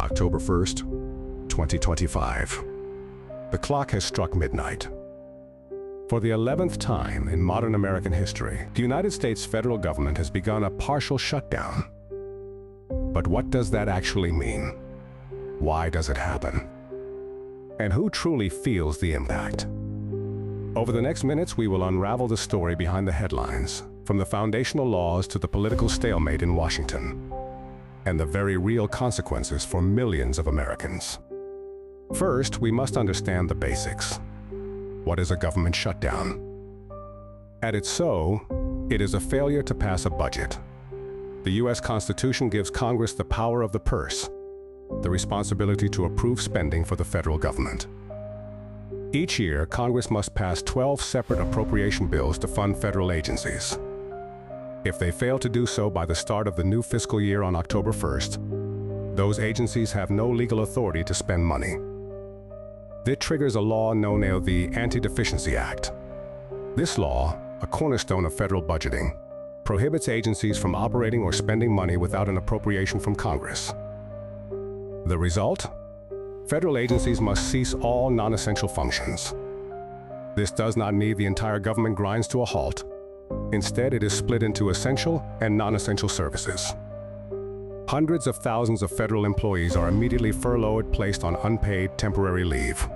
October 1st, 2025. The clock has struck midnight. For the 11th time in modern American history, the United States federal government has begun a partial shutdown. But what does that actually mean? Why does it happen? And who truly feels the impact? Over the next minutes, we will unravel the story behind the headlines, from the foundational laws to the political stalemate in Washington, and the very real consequences for millions of Americans. First, we must understand the basics. What is a government shutdown? At its soul, it is a failure to pass a budget. The U.S. Constitution gives Congress the power of the purse, the responsibility to approve spending for the federal government. Each year, Congress must pass 12 separate appropriation bills to fund federal agencies. If they fail to do so by the start of the new fiscal year on October 1st, those agencies have no legal authority to spend money. This triggers a law known as the Anti-Deficiency Act. This law, a cornerstone of federal budgeting, prohibits agencies from operating or spending money without an appropriation from Congress. The result? Federal agencies must cease all non-essential functions. This does not mean the entire government grinds to a halt. Instead, it is split into essential and non-essential services. Hundreds of thousands of federal employees are immediately furloughed, placed on unpaid temporary leave.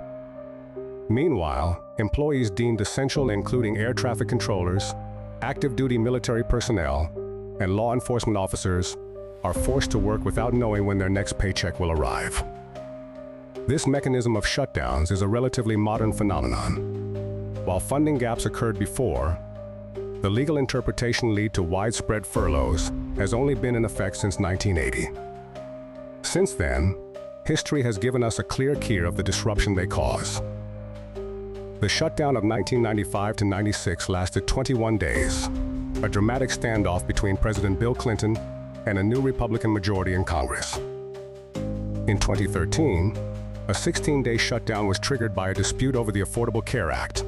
Meanwhile, employees deemed essential, including air traffic controllers, active duty military personnel, and law enforcement officers, are forced to work without knowing when their next paycheck will arrive. This mechanism of shutdowns is a relatively modern phenomenon. While funding gaps occurred before, the legal interpretation lead to widespread furloughs has only been in effect since 1980. Since then, history has given us a clear key of the disruption they cause. The shutdown of 1995 to 96 lasted 21 days, a dramatic standoff between President Bill Clinton and a new Republican majority in Congress. In 2013, a 16-day shutdown was triggered by a dispute over the Affordable Care Act,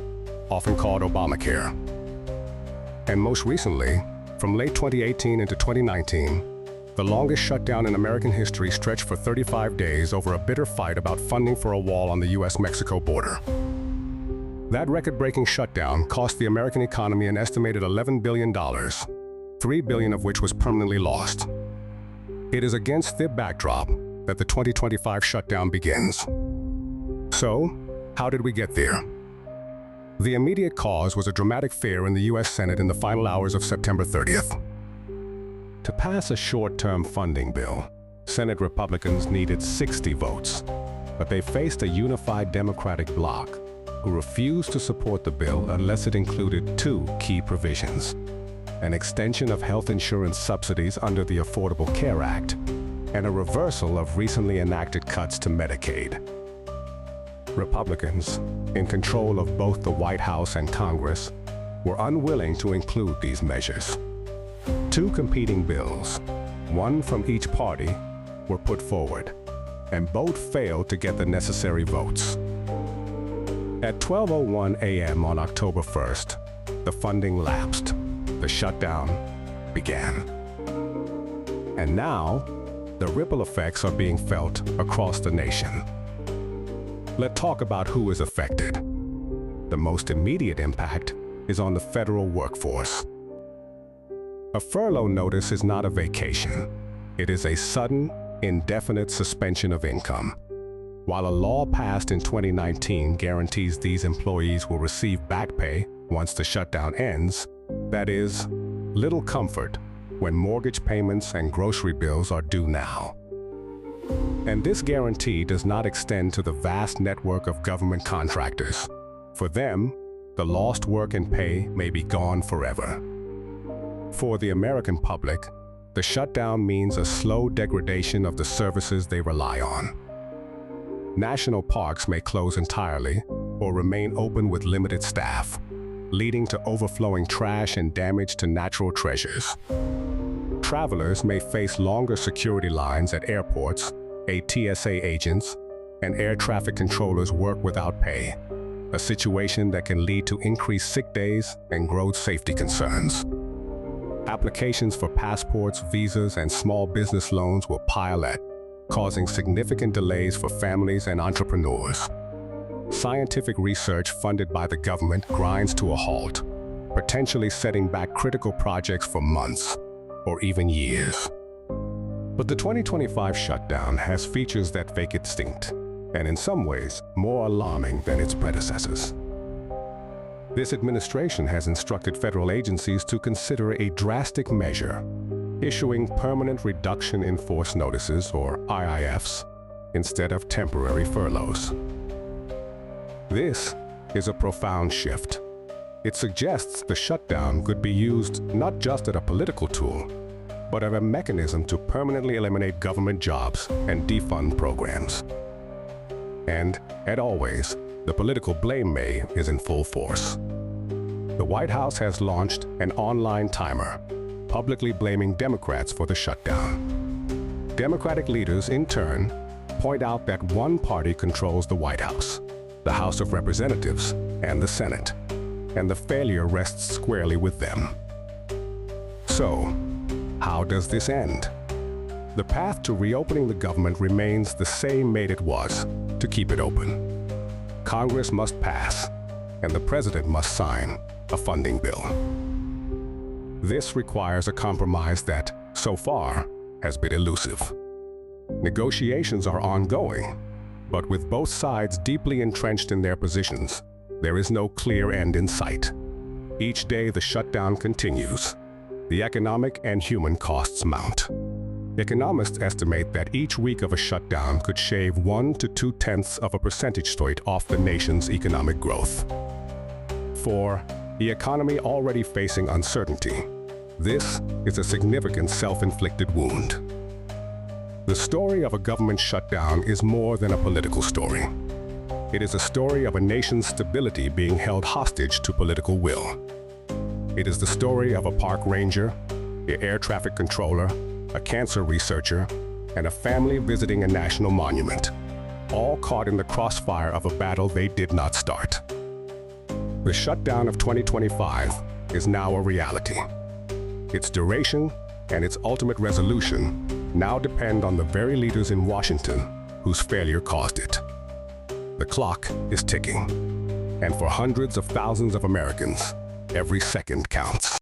often called Obamacare. And most recently, from late 2018 into 2019, the longest shutdown in American history stretched for 35 days over a bitter fight about funding for a wall on the U.S.-Mexico border. That record-breaking shutdown cost the American economy an estimated $11 billion, $3 billion of which was permanently lost. It is against this backdrop that the 2025 shutdown begins. So, how did we get there? The immediate cause was a dramatic fear in the U.S. Senate in the final hours of September 30th. To pass a short-term funding bill, Senate Republicans needed 60 votes, but they faced a unified Democratic bloc who refused to support the bill unless it included two key provisions: an extension of health insurance subsidies under the Affordable Care Act, and a reversal of recently enacted cuts to Medicaid. Republicans, in control of both the White House and Congress, were unwilling to include these measures. Two competing bills, one from each party, were put forward, and both failed to get the necessary votes. At 12:01 a.m. on October 1st, the funding lapsed. The shutdown began. And now, the ripple effects are being felt across the nation. Let's talk about who is affected. The most immediate impact is on the federal workforce. A furlough notice is not a vacation. It is a sudden, indefinite suspension of income. While a law passed in 2019 guarantees these employees will receive back pay once the shutdown ends, that is, little comfort when mortgage payments and grocery bills are due now. And this guarantee does not extend to the vast network of government contractors. For them, the lost work and pay may be gone forever. For the American public, the shutdown means a slow degradation of the services they rely on. National parks may close entirely or remain open with limited staff, leading to overflowing trash and damage to natural treasures. Travelers may face longer security lines at airports, TSA agents, and air traffic controllers work without pay, a situation that can lead to increased sick days and road safety concerns. Applications for passports, visas, and small business loans will pile at causing significant delays for families and entrepreneurs. Scientific research funded by the government grinds to a halt, potentially setting back critical projects for months or even years. But the 2025 shutdown has features that make it distinct, and in some ways, more alarming than its predecessors. This administration has instructed federal agencies to consider a drastic measure, issuing permanent reduction in force notices, or IIFs, instead of temporary furloughs. This is a profound shift. It suggests the shutdown could be used not just as a political tool, but as a mechanism to permanently eliminate government jobs and defund programs. And, as always, the political blame game is in full force. The White House has launched an online timer, publicly blaming Democrats for the shutdown. Democratic leaders, in turn, point out that one party controls the White House, the House of Representatives, and the Senate, and the failure rests squarely with them. So, how does this end? The path to reopening the government remains the same mate it was, to keep it open. Congress must pass, and the President must sign a funding bill. This requires a compromise that, so far, has been elusive. Negotiations are ongoing, but with both sides deeply entrenched in their positions, there is no clear end in sight. Each day the shutdown continues. The economic and human costs mount. Economists estimate that each week of a shutdown could shave 1 to 2/10 of a percentage point off the nation's economic growth. For the economy already facing uncertainty, this is a significant self-inflicted wound. The story of a government shutdown is more than a political story. It is a story of a nation's stability being held hostage to political will. It is the story of a park ranger, an air traffic controller, a cancer researcher, and a family visiting a national monument, all caught in the crossfire of a battle they did not start. The shutdown of 2025 is now a reality. Its duration and its ultimate resolution now depend on the very leaders in Washington whose failure caused it. The clock is ticking, and for hundreds of thousands of Americans, every second counts.